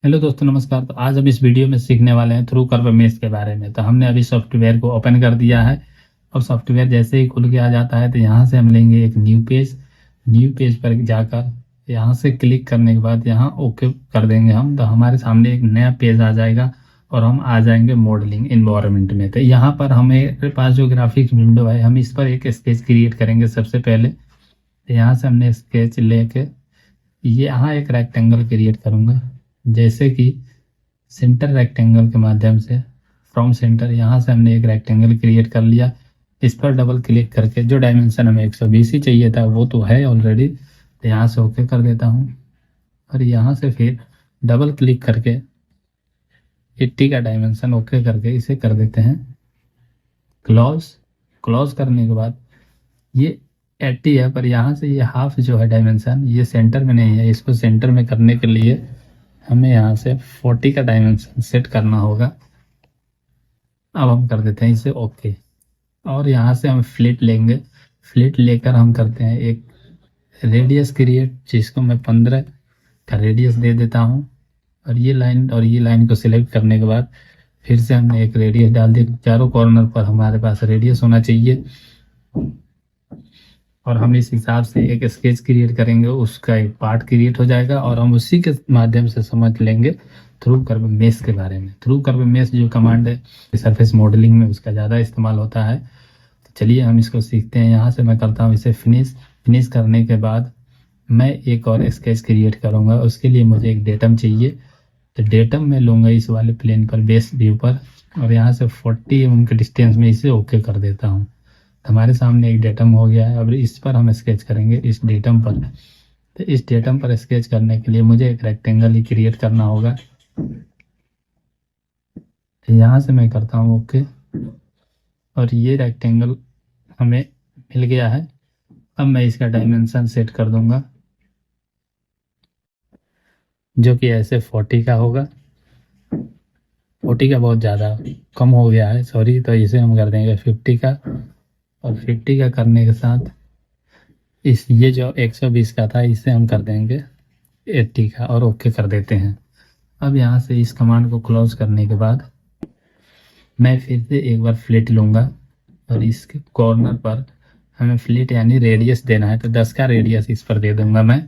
Hello दोस्तों, नमस्कार। तो आज हम इस वीडियो में सीखने वाले हैं थ्रू कर्व मेश के बारे में। तो हमने अभी सॉफ्टवेयर को ओपन कर दिया है और सॉफ्टवेयर जैसे ही खुल के आ जाता है तो यहाँ से हम लेंगे एक न्यू पेज पर जाकर यहाँ से क्लिक करने के बाद यहाँ ओके कर देंगे हम। तो हमारे सामने एक नया पेज आ जाएगा और हम आ जाएंगे मॉडलिंग इन्वायरमेंट में। तो यहाँ पर हमें पास जो ग्राफिक्स विंडो है, हम इस पर एक स्केच क्रिएट करेंगे सबसे पहले। तो यहाँ से हमने स्केच लेके ये यहाँ एक रेक्टेंगल क्रिएट करूँगा, जैसे कि सेंटर रेक्टेंगल के माध्यम से फ्रॉम सेंटर यहाँ से हमने एक रेक्टेंगल क्रिएट कर लिया। इस पर डबल क्लिक करके जो डायमेंशन हमें 120 ही चाहिए था वो तो है ऑलरेडी, तो यहाँ से ओके कर देता हूँ। और यहाँ से फिर डबल क्लिक करके 80 का डायमेंशन ओके करके इसे कर देते हैं क्लोज करने के बाद ये 80 है, पर यहाँ से ये हाफ जो है डायमेंशन ये सेंटर में नहीं है। इसको सेंटर में करने के लिए हमें यहाँ से 40 का डायमेंशन सेट करना होगा। अब हम कर देते हैं इसे ओके। और यहाँ से हम फ्लिट लेंगे। फ्लिट लेकर हम करते हैं एक रेडियस क्रिएट, जिसको मैं 15 का रेडियस दे देता हूँ। और ये लाइन को सिलेक्ट करने के बाद फिर से हमने एक रेडियस डाल दी। चारों कॉर्नर पर हमारे पास रेडियस होना चाहिए और हम इस हिसाब से एक स्केच क्रिएट करेंगे, उसका एक पार्ट क्रिएट हो जाएगा और हम उसी के माध्यम से समझ लेंगे थ्रू कर्व मेश के बारे में। थ्रू कर्व मेश जो कमांड है सरफेस मॉडलिंग में उसका ज़्यादा इस्तेमाल होता है। तो चलिए हम इसको सीखते हैं। यहाँ से मैं करता हूँ इसे फिनिश करने के बाद मैं एक और स्केच क्रिएट करूँगा। उसके लिए मुझे एक डेटम चाहिए, तो डेटम में लूँगा इस वाले प्लेन पर, बेस व्यू पर, और यहाँ से 40 mm के डिस्टेंस में इसे ओके कर देता हूँ। हमारे सामने एक डेटम हो गया है। अब इस पर हम स्केच करेंगे, इस डेटम पर। तो इस डेटम पर स्केच करने के लिए मुझे एक रेक्टेंगल ही क्रिएट करना होगा। यहाँ से मैं करता हूँ ओके और ये रेक्टेंगल हमें मिल गया है। अब मैं इसका डायमेंशन सेट कर दूंगा, जो कि ऐसे 40 का होगा। 40 का बहुत ज़्यादा कम हो गया है, सॉरी। तो इसे हम कर देंगे 50 का, और 50 का करने के साथ ये जो 120 का था इसे हम कर देंगे 80 का और ओके कर देते हैं। अब यहाँ से इस कमांड को क्लोज करने के बाद मैं फिर से एक बार फ्लिट लूँगा और इसके कॉर्नर पर हमें फ्लिट यानी रेडियस देना है, तो 10 का रेडियस इस पर दे दूंगा मैं।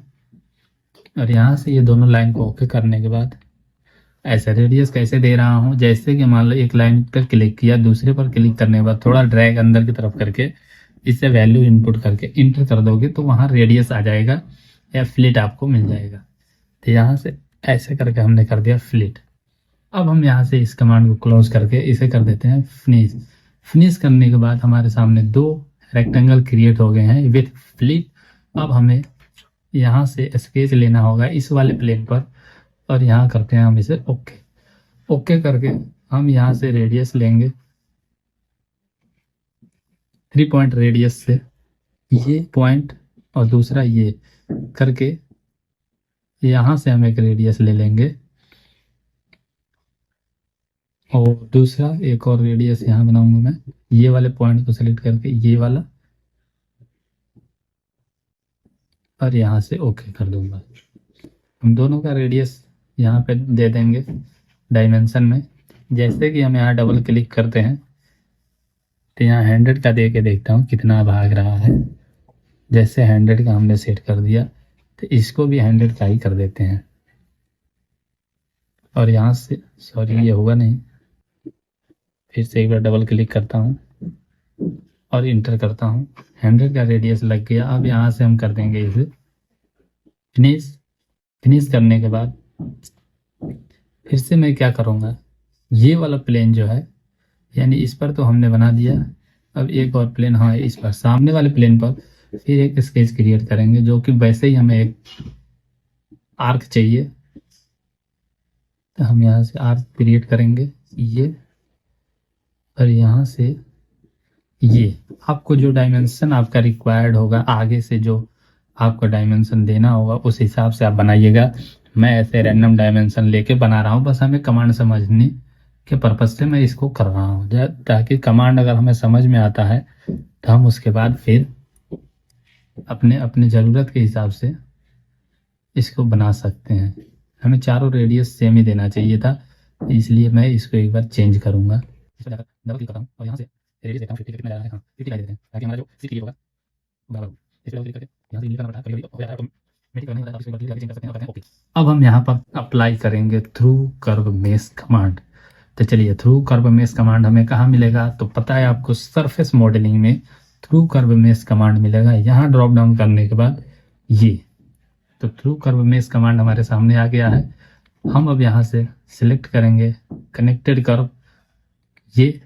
और यहाँ से ये दोनों लाइन को ओके करने के बाद ऐसा रेडियस कैसे दे रहा हूँ, जैसे कि मान लो एक लाइन पर क्लिक किया, दूसरे पर क्लिक करने के बाद थोड़ा ड्रैग अंदर की तरफ करके इससे वैल्यू इनपुट करके इंटर कर दोगे तो वहाँ रेडियस आ जाएगा या फ्लिट आपको मिल जाएगा। तो यहाँ से ऐसे करके हमने कर दिया फ्लिट। अब हम यहाँ से इस कमांड को क्लोज करके इसे कर देते हैं फिनिश करने के बाद हमारे सामने दो रेक्टेंगल क्रिएट हो गए हैं विथ फ्लिट। अब हमें यहाँ से स्केच लेना होगा इस वाले प्लेन पर और यहाँ करते हैं हम इसे ओके करके हम यहाँ से रेडियस लेंगे 3 पॉइंट रेडियस से, ये पॉइंट और दूसरा ये करके यहाँ से हम एक रेडियस ले लेंगे और दूसरा एक और रेडियस यहाँ बनाऊंगा मैं, ये वाले पॉइंट को सेलेक्ट करके ये वाला, और यहाँ से ओके कर दूंगा। हम दोनों का रेडियस यहाँ पे दे देंगे डायमेंशन में। जैसे कि हम यहाँ डबल क्लिक करते हैं तो यहाँ 100 का दे के देखता हूँ कितना भाग रहा है। जैसे 100 का हमने सेट कर दिया तो इसको भी 100 का ही कर देते हैं। और यहाँ से सॉरी ये होगा नहीं, फिर से एक बार डबल क्लिक करता हूँ और इंटर करता हूँ। 100 का रेडियस लग गया। अब यहाँ से हम कर देंगे इसे फिनिश करने के बाद फिर से मैं क्या करूँगा, ये वाला प्लेन जो है यानी इस पर तो हमने बना दिया। अब एक और प्लेन, हाँ इस पर सामने वाले प्लेन पर फिर एक स्केच क्रिएट करेंगे, जो कि वैसे ही हमें एक आर्क चाहिए। तो हम यहाँ से आर्क क्रिएट करेंगे ये, और यहाँ से ये आपको जो डायमेंशन आपका रिक्वायर्ड होगा, आगे से जो आपको डायमेंशन देना होगा उस हिसाब से आप बनाइएगा। मैं ऐसे रैंडम डायमेंशन लेके बना रहा हूँ, बस हमें कमांड समझने के पर्पज से मैं इसको कर रहा हूँ, ताकि कमांड अगर हमें समझ में आता है तो हम उसके बाद फिर अपने अपने ज़रूरत के हिसाब से इसको बना सकते हैं। हमें चारों रेडियस सेम ही देना चाहिए था, इसलिए मैं इसको एक बार चेंज करूंगा। इस पर जाकर डबल क्लिक करता हूँ और यहाँ से रेडियस देता हूँ 50 कितना जा रहा है, हाँ 50 देते हैं ताकि हमारा जो सीट क्लियर होगा बराबर हो। इस पर डबल क्लिक करके यहाँ से डिलीट करना पड़ता है, कभी कभी हो जाता है ऑटोमेटिक करने होता है, आप इसको डिलीट करके चेंज कर सकते हैं और करते हैं ओके। अब हम यहाँ पर अप्लाई करेंगे थ्रू कर्व मेश कमांड। तो चलिए, थ्रू कर्व मेश कमांड हमें कहाँ मिलेगा, तो पता है आपको सरफेस मॉडलिंग में थ्रू कर्व मेश कमांड मिलेगा। यहाँ ड्रॉप डाउन करने के बाद ये, तो थ्रू कर्व मेश कमांड हमारे सामने आ गया है। हम अब यहाँ से सिलेक्ट करेंगे कनेक्टेड कर्व ये,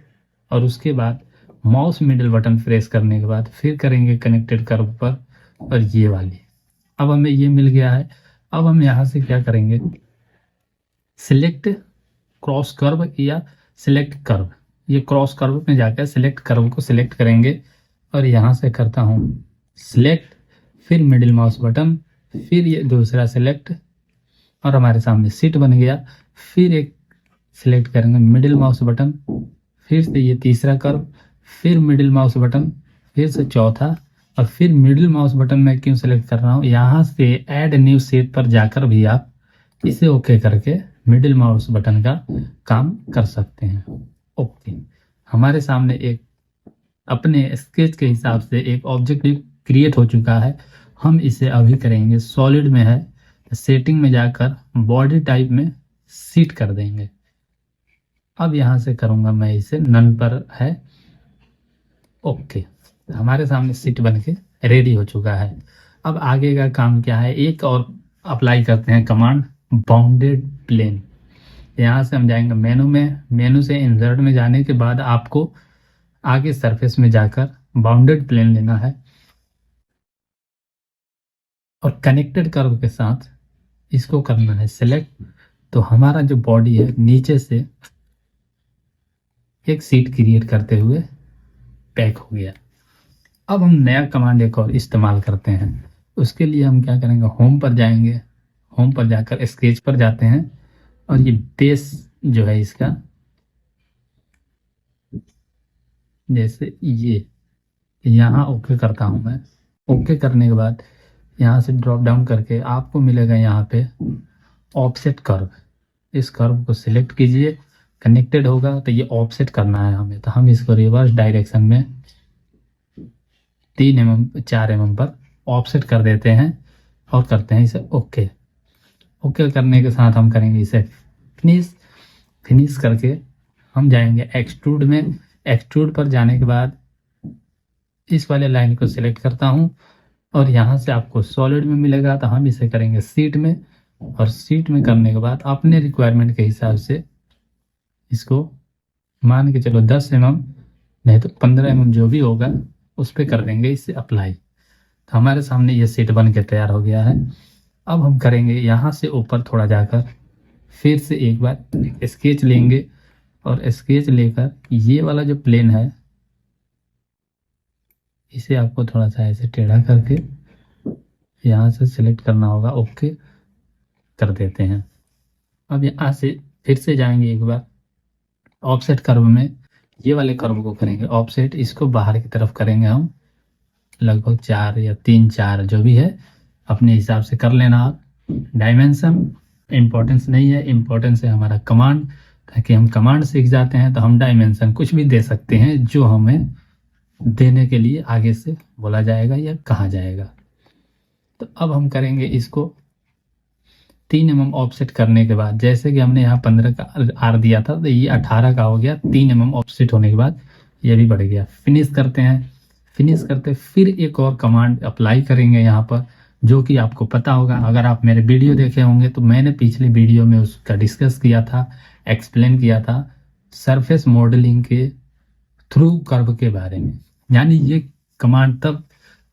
और उसके बाद माउस मिडिल बटन प्रेस करने के बाद फिर करेंगे कनेक्टेड कर्व पर और ये वाली। अब हमें ये मिल गया है। अब हम यहाँ से क्या करेंगे, सिलेक्ट क्रॉस कर्व या सिलेक्ट कर्व, ये क्रॉस कर्व में जाकर सिलेक्ट कर्व को सिलेक्ट करेंगे और यहाँ से करता हूँ सिलेक्ट, फिर मिडिल माउस बटन, फिर ये दूसरा सिलेक्ट और हमारे सामने सीट बन गया। फिर एक सिलेक्ट करेंगे मिडिल माउस बटन, फिर से ये तीसरा कर्व, फिर मिडिल माउस बटन, फिर से चौथा, और फिर मिडिल माउस बटन मैं क्यों सिलेक्ट कर रहा हूँ, यहाँ से ऐड न्यू सेट पर जाकर भी आप इसे ओके करके मिडिल माउस बटन का काम कर सकते हैं। ओके, हमारे सामने एक अपने स्केच के हिसाब से एक ऑब्जेक्ट क्रिएट हो चुका है। हम इसे अभी करेंगे सॉलिड में है, सेटिंग में जाकर बॉडी टाइप में सीट कर देंगे। अब यहाँ से करूँगा मैं इसे नन पर है। ओके, हमारे सामने सीट बन के रेडी हो चुका है। अब आगे का काम क्या है, एक और अप्लाई करते हैं कमांड बाउंडेड प्लेन। यहाँ से हम जाएंगे मेनू में, मेनू से इंसर्ट में जाने के बाद आपको आगे सरफेस में जाकर बाउंडेड प्लेन लेना है और कनेक्टेड कर्व के साथ इसको करना है सिलेक्ट। तो हमारा जो बॉडी है नीचे से एक सीट क्रिएट करते हुए पैक हो गया। अब हम नया कमांड एक और इस्तेमाल करते हैं। उसके लिए हम क्या करेंगे, होम पर जाएंगे, होम पर जाकर स्केच पर जाते हैं और ये बेस जो है इसका, जैसे ये यहाँ ओके करता हूँ मैं। ओके करने के बाद यहाँ से ड्रॉप डाउन करके आपको मिलेगा यहाँ पे ऑफसेट कर्व। इस कर्व को सिलेक्ट कीजिए, कनेक्टेड होगा तो ये ऑफसेट करना है हमें, तो हम इसको रिवर्स डायरेक्शन में 3 mm 4 mm पर ऑफसेट कर देते हैं और करते हैं इसे ओके। ओके करने के साथ हम करेंगे इसे फिनिश। फिनिश करके हम जाएंगे एक्सट्रूड में। एक्सट्रूड पर जाने के बाद इस वाले लाइन को सिलेक्ट करता हूं और यहाँ से आपको सॉलिड में मिलेगा, तो हम इसे करेंगे सीट में। और सीट में करने के बाद अपने रिक्वायरमेंट के हिसाब से इसको मान के चलो 10 mm नहीं तो 15 mm जो भी होगा उस पर कर देंगे इसे अप्लाई। तो हमारे सामने ये सीट बन के तैयार हो गया है। अब हम करेंगे यहाँ से ऊपर थोड़ा जाकर फिर से एक बार स्केच लेंगे और स्केच लेकर ये वाला जो प्लेन है इसे आपको थोड़ा सा ऐसे टेढ़ा करके यहाँ से सिलेक्ट करना होगा, ओके कर देते हैं। अब यहाँ से फिर से जाएंगे एक बार ऑफसेट कर्व में, ये वाले कर्व को करेंगे ऑफसेट, इसको बाहर की तरफ करेंगे हम लगभग 4 या 3-4 जो भी है अपने हिसाब से कर लेना आप। डायमेंशन इम्पोर्टेंस नहीं है, इम्पोर्टेंस है हमारा कमांड, ताकि हम कमांड सीख जाते हैं तो हम डायमेंशन कुछ भी दे सकते हैं जो हमें देने के लिए आगे से बोला जाएगा या कहा जाएगा। तो अब हम करेंगे इसको 3 mm ऑफसेट करने के बाद, जैसे कि हमने यहाँ 15 का आर दिया था तो ये 18 का हो गया। 3 mm ऑफसेट होने के बाद ये भी बढ़ गया। फिनिश करते हैं। फिनिश करते फिर एक और कमांड अप्लाई करेंगे यहाँ पर, जो कि आपको पता होगा अगर आप मेरे वीडियो देखे होंगे तो मैंने पिछले वीडियो में उसका डिस्कस किया था, एक्सप्लेन किया था सरफेस मॉडलिंग के थ्रू कर्व के बारे में। यानी ये कमांड तब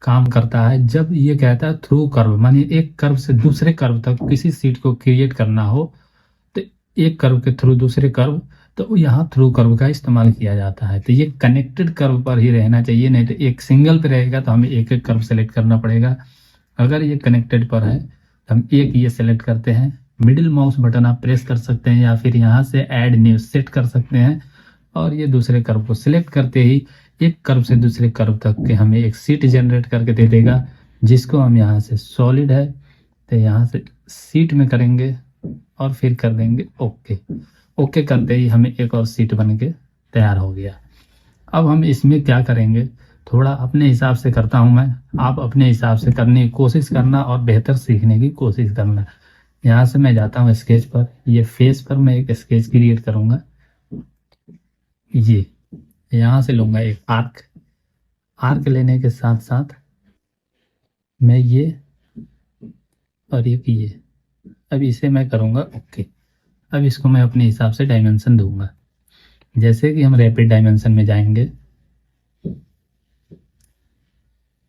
काम करता है जब ये कहता है थ्रू कर्व, मानी एक कर्व से दूसरे कर्व तक किसी सीट को क्रिएट करना हो तो एक कर्व के थ्रू दूसरे कर्व, तो यहाँ थ्रू कर्व का इस्तेमाल किया जाता है। तो ये कनेक्टेड कर्व पर ही रहना चाहिए, नहीं तो एक सिंगल पे रहेगा तो हमें एक एक कर्व सेलेक्ट करना पड़ेगा। अगर ये कनेक्टेड पर है तो हम एक ये सेलेक्ट करते हैं, मिडिल माउस बटन आप प्रेस कर सकते हैं या फिर यहाँ से ऐड न्यू सेट कर सकते हैं और ये दूसरे कर्व को सिलेक्ट करते ही एक कर्व से दूसरे कर्व तक के हमें एक सीट जनरेट करके दे देगा, जिसको हम यहाँ से सॉलिड है तो यहाँ से सीट में करेंगे और फिर कर देंगे ओके। ओके करते ही हमें एक और सीट बन के तैयार हो गया। अब हम इसमें क्या करेंगे, थोड़ा अपने हिसाब से करता हूं मैं, आप अपने हिसाब से करने की कोशिश करना और बेहतर सीखने की कोशिश करना। यहाँ से मैं जाता हूँ स्केच पर, ये फेस पर मैं एक स्केच क्रिएट करूंगा। ये यहाँ से लूंगा एक आर्क। आर्क लेने के साथ साथ मैं ये और एक ये, अब इसे मैं करूंगा ओके। अब इसको मैं अपने हिसाब से डायमेंशन दूंगा। जैसे कि हम रैपिड डायमेंशन में जाएंगे,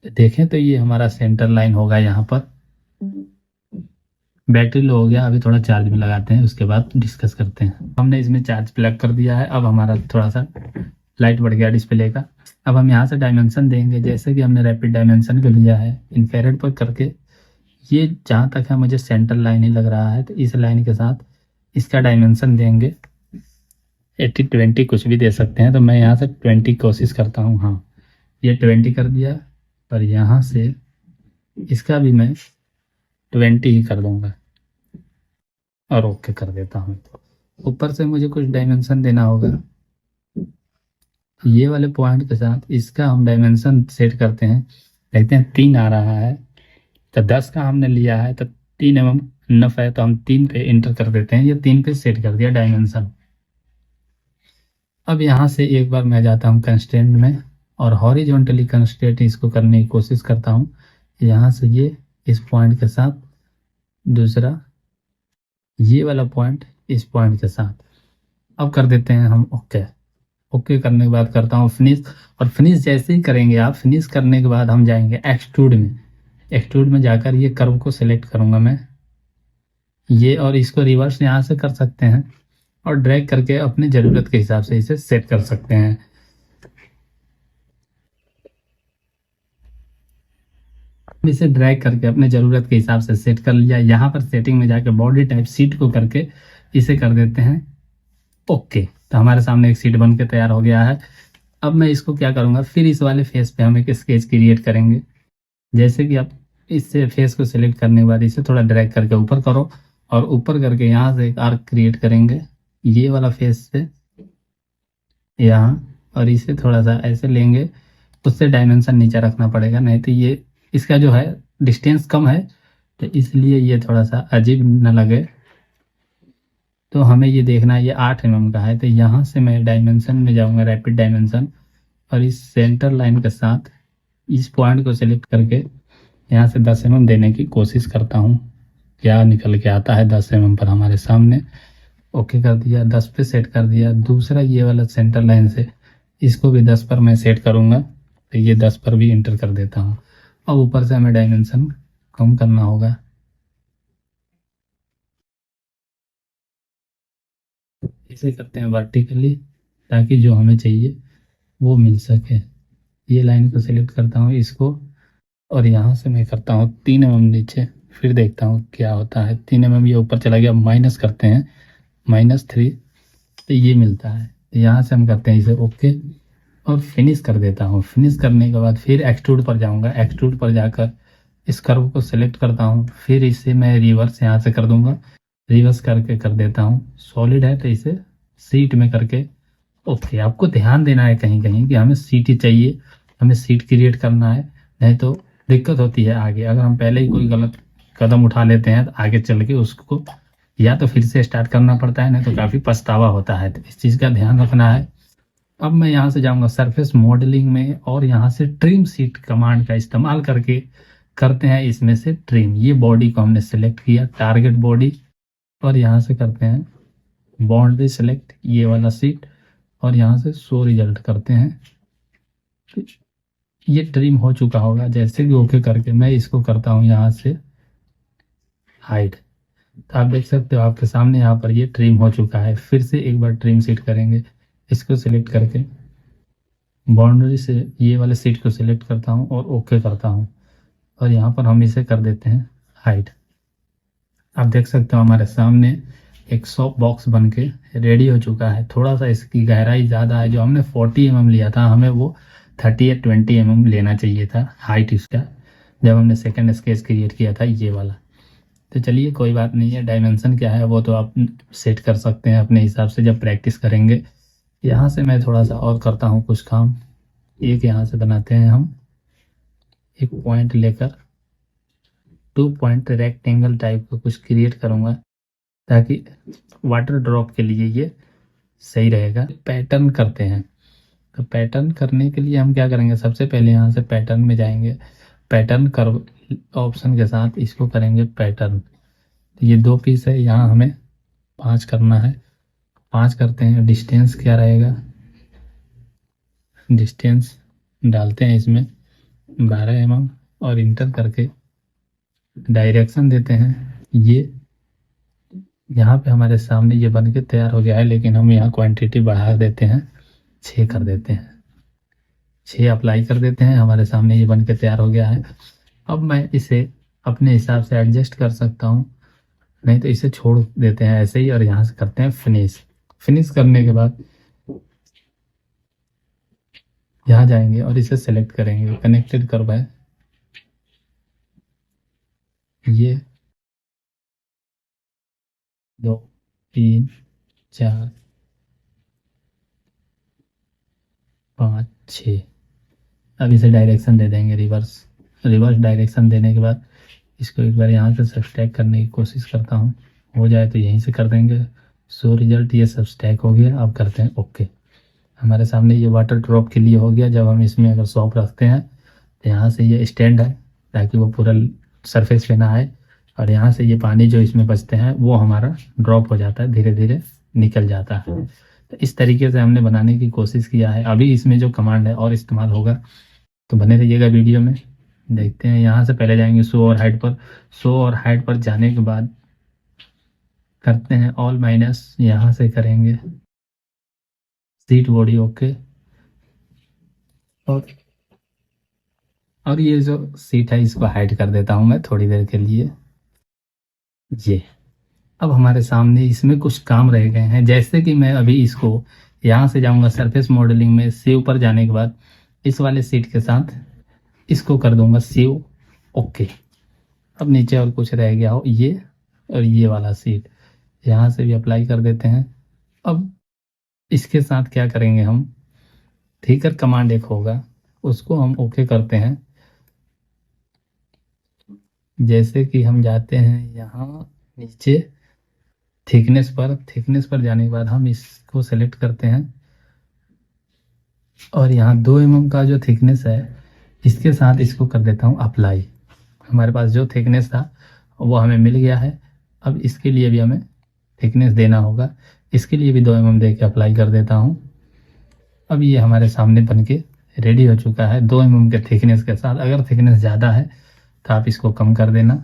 देखें तो ये हमारा सेंटर लाइन होगा। यहाँ पर बैटरी लो हो गया, अभी थोड़ा चार्ज में लगाते हैं, उसके बाद डिस्कस करते हैं। हमने इसमें चार्ज प्लग कर दिया है। अब हमारा थोड़ा सा लाइट बढ़ गया डिस्प्ले का। अब हम यहाँ से डायमेंशन देंगे, जैसे कि हमने रैपिड डायमेंशन को लिया है इंफ्रारेड पर करके, ये जहाँ तक है मुझे सेंटर लाइन ही लग रहा है, तो इस लाइन के साथ इसका डायमेंशन देंगे 80-20 कुछ भी दे सकते हैं। तो मैं यहाँ से 20 कोशिश करता हूँ। हाँ, ये 20 कर दिया, पर यहाँ से इसका भी मैं 20 ही कर दूंगा और ओके कर देता हूँ। ऊपर से मुझे कुछ डायमेंशन देना होगा। ये वाले पॉइंट के साथ इसका हम डायमेंशन सेट करते हैं। देखते हैं 3 आ रहा है, तो 10 का हमने लिया है, तो 3 mm नफ है, तो हम 3 पे इंटर कर देते हैं। ये 3 पे सेट कर दिया डायमेंशन। अब यहाँ से एक बार मैं जाता हूँ कंस्ट्रेंट में और हॉरिजॉन्टली कंस्ट्रेंट इसको करने की कोशिश करता हूँ। यहाँ से ये इस पॉइंट के साथ, दूसरा ये वाला पॉइंट इस पॉइंट के साथ। अब कर देते हैं हम ओके। ओके करने के बाद करता हूँ फिनिश। और फिनिश जैसे ही करेंगे आप, फिनिश करने के बाद हम जाएंगे एक्सट्रूड में। एक्सट्रूड में जाकर ये कर्व को सिलेक्ट करूंगा मैं, ये, और इसको रिवर्स यहाँ से कर सकते हैं और ड्रैग करके अपने ज़रूरत के हिसाब से इसे सेट कर सकते हैं। इसे ड्रैग करके अपने ज़रूरत के हिसाब से सेट कर लिया। यहाँ पर सेटिंग में जाकर बॉडी टाइप सीट को करके इसे कर देते हैं ओके। तो हमारे सामने एक सीट बन के तैयार हो गया है। अब मैं इसको क्या करूँगा, फिर इस वाले फेस पे हम एक स्केच क्रिएट करेंगे। जैसे कि आप इससे फेस को सिलेक्ट करने के बाद इसे थोड़ा ड्रैग करके ऊपर करो और ऊपर करके यहाँ से एक आर्क क्रिएट करेंगे, ये वाला फेस से यहाँ, और इसे थोड़ा सा ऐसे लेंगे। उससे डायमेंशन नीचे रखना पड़ेगा, नहीं तो ये इसका जो है डिस्टेंस कम है, तो इसलिए ये थोड़ा सा अजीब न लगे। तो हमें ये देखना है, ये 8 mm का है, तो यहाँ से मैं डायमेंशन में जाऊँगा, रैपिड डायमेंशन, और इस सेंटर लाइन के साथ इस पॉइंट को सिलेक्ट करके यहाँ से 10 mm देने की कोशिश करता हूँ। क्या निकल के आता है 10 mm पर हमारे सामने। ओके कर दिया, 10 पे सेट कर दिया। दूसरा ये वाला सेंटर लाइन से इसको भी 10 पर मैं सेट करूँगा, तो ये 10 पर भी इंटर कर देता हूँ। अब ऊपर से हमें डायमेंशन कम करना होगा। इसे करते हैं वर्टिकली, ताकि जो हमें चाहिए वो मिल सके। ये लाइन को सिलेक्ट करता हूँ इसको, और यहाँ से मैं करता हूँ 3 mm नीचे, फिर देखता हूँ क्या होता है। 3 mm ये ऊपर चला गया, माइनस करते हैं, -3, तो ये मिलता है। तो यहाँ से हम करते हैं इसे ओके और फिनिश कर देता हूँ। फिनिश करने के बाद फिर एक्सट्रूड पर जाऊँगा। एक्सट्रूड पर जाकर इस कर्व को सिलेक्ट करता हूँ, फिर इसे मैं रिवर्स यहाँ से कर दूंगा, रिवर्स करके कर देता हूँ। सॉलिड है तो इसे सीट में करके ओके। आपको ध्यान देना है कहीं कहीं कि हमें सीट ही चाहिए, हमें सीट क्रिएट करना है, नहीं तो दिक्कत होती है आगे। अगर हम पहले ही कोई गलत कदम उठा लेते हैं तो आगे चल के उसको या तो फिर से स्टार्ट करना पड़ता है, नहीं तो काफ़ी पछतावा होता है। तो इस चीज़ का ध्यान रखना है। अब मैं यहाँ से जाऊँगा सरफेस मॉडलिंग में, और यहाँ से ट्रिम सीट कमांड का इस्तेमाल करके करते हैं इसमें से ट्रिम। ये बॉडी को हमने सेलेक्ट किया, टारगेट बॉडी, और यहाँ से करते हैं बाउंड्री सेलेक्ट, ये वाला सीट, और यहाँ से शो रिजल्ट करते हैं। ये ट्रिम हो चुका होगा। जैसे कि ओके करके मैं इसको करता हूँ यहाँ से हाइड, तो आप देख सकते हो आपके सामने यहाँ पर ये ट्रिम हो चुका है। फिर से एक बार ट्रिम सीट करेंगे, इसको सिलेक्ट करके बाउंड्री से ये वाले सीट को सिलेक्ट करता हूँ और ओके करता हूँ, और यहाँ पर हम इसे कर देते हैं हाइड। आप देख सकते हो हमारे सामने एक सॉफ्ट बॉक्स बन के रेडी हो चुका है। थोड़ा सा इसकी गहराई ज़्यादा है, जो हमने 40 mm लिया था, हमें वो 30 या 20 mm लेना चाहिए था हाइट इसका, जब हमने सेकंड स्केच क्रिएट किया था ये वाला। तो चलिए कोई बात नहीं है, डायमेंशन क्या है वो तो आप सेट कर सकते हैं अपने हिसाब से जब प्रैक्टिस करेंगे। यहाँ से मैं थोड़ा सा और करता हूँ कुछ काम। एक यहाँ से बनाते हैं हम एक पॉइंट लेकर 2 पॉइंट रेक्टेंगल टाइप का कुछ क्रिएट करूँगा ताकि वाटर ड्रॉप के लिए ये सही रहेगा। पैटर्न करते हैं, तो पैटर्न करने के लिए हम क्या करेंगे, सबसे पहले यहाँ से पैटर्न में जाएंगे, पैटर्न कर्व ऑप्शन के साथ इसको करेंगे पैटर्न। तो ये 2 पीस है, यहाँ हमें 5 करना है, 5 करते हैं। डिस्टेंस क्या रहेगा, डिस्टेंस डालते हैं इसमें 12 mm और इंटर करके डायरेक्शन देते हैं। ये यहाँ पे हमारे सामने ये बन के तैयार हो गया है, लेकिन हम यहाँ क्वांटिटी बढ़ा देते हैं, 6 कर देते हैं, 6 अप्लाई कर देते हैं। हमारे सामने ये बन के तैयार हो गया है। अब मैं इसे अपने हिसाब से एडजस्ट कर सकता हूँ, नहीं तो इसे छोड़ देते हैं ऐसे ही और यहाँ से करते हैं फिनिश। फिनिश करने के बाद यहाँ जाएंगे और इसे सेलेक्ट करेंगे, कनेक्टेड कर्व है ये 2 3 4 5 6। अब इसे डायरेक्शन दे देंगे रिवर्स डायरेक्शन देने के बाद इसको एक बार यहाँ से सब्सट्रैक्ट करने की कोशिश करता हूँ, हो जाए तो यहीं से कर देंगे। सो रिजल्ट ये सब्सट्रैक्ट हो गया। अब करते हैं ओके। हमारे सामने ये वाटर ड्रॉप के लिए हो गया। जब हम इसमें अगर सॉप रखते हैं तो यहाँ से ये स्टैंड है ताकि वो पूरा सरफेस पे ना आए, और यहाँ से ये पानी जो इसमें बचते हैं वो हमारा ड्रॉप हो जाता है, धीरे धीरे निकल जाता है। तो इस तरीके से हमने बनाने की कोशिश किया है। अभी इसमें जो कमांड है और इस्तेमाल होगा, तो बने रहिएगा वीडियो में। देखते हैं, यहाँ से पहले जाएंगे शो और हाइट पर। शो और हाइट पर जाने के बाद करते हैं ऑल माइनस, यहाँ से करेंगे सीट बॉडी ओके। और ये जो सीट है इसको हाइड कर देता हूँ मैं थोड़ी देर के लिए। ये अब हमारे सामने इसमें कुछ काम रह गए हैं, जैसे कि मैं अभी इसको यहाँ से जाऊँगा सरफेस मॉडलिंग में, सेव पर जाने के बाद इस वाले सीट के साथ इसको कर दूंगा सेव ओके। अब नीचे और कुछ रह गया हो ये और ये वाला सीट, यहाँ से भी अप्लाई कर देते हैं। अब इसके साथ क्या करेंगे हम, थिकर कमांड एक होगा उसको हम ओके करते हैं। जैसे कि हम जाते हैं यहाँ नीचे थिकनेस पर जाने के बाद हम इसको सेलेक्ट करते हैं और यहाँ 2 mm का जो थिकनेस है इसके साथ इसको कर देता हूँ अप्लाई। हमारे पास जो थिकनेस था वो हमें मिल गया है। अब इसके लिए भी हमें थिकनेस देना होगा, इसके लिए भी 2 mm दे के अप्लाई कर देता हूँ। अब ये हमारे सामने बन के रेडी हो चुका है 2 mm के थिकनेस के साथ। अगर थिकनेस ज़्यादा है तो आप इसको कम कर देना।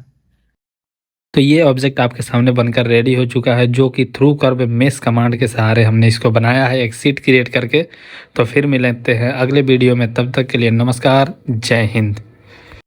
तो ये ऑब्जेक्ट आपके सामने बनकर रेडी हो चुका है, जो कि थ्रू कर्व मेश कमांड के सहारे हमने इसको बनाया है एक सीट क्रिएट करके। तो फिर मिलते हैं अगले वीडियो में, तब तक के लिए नमस्कार, जय हिंद।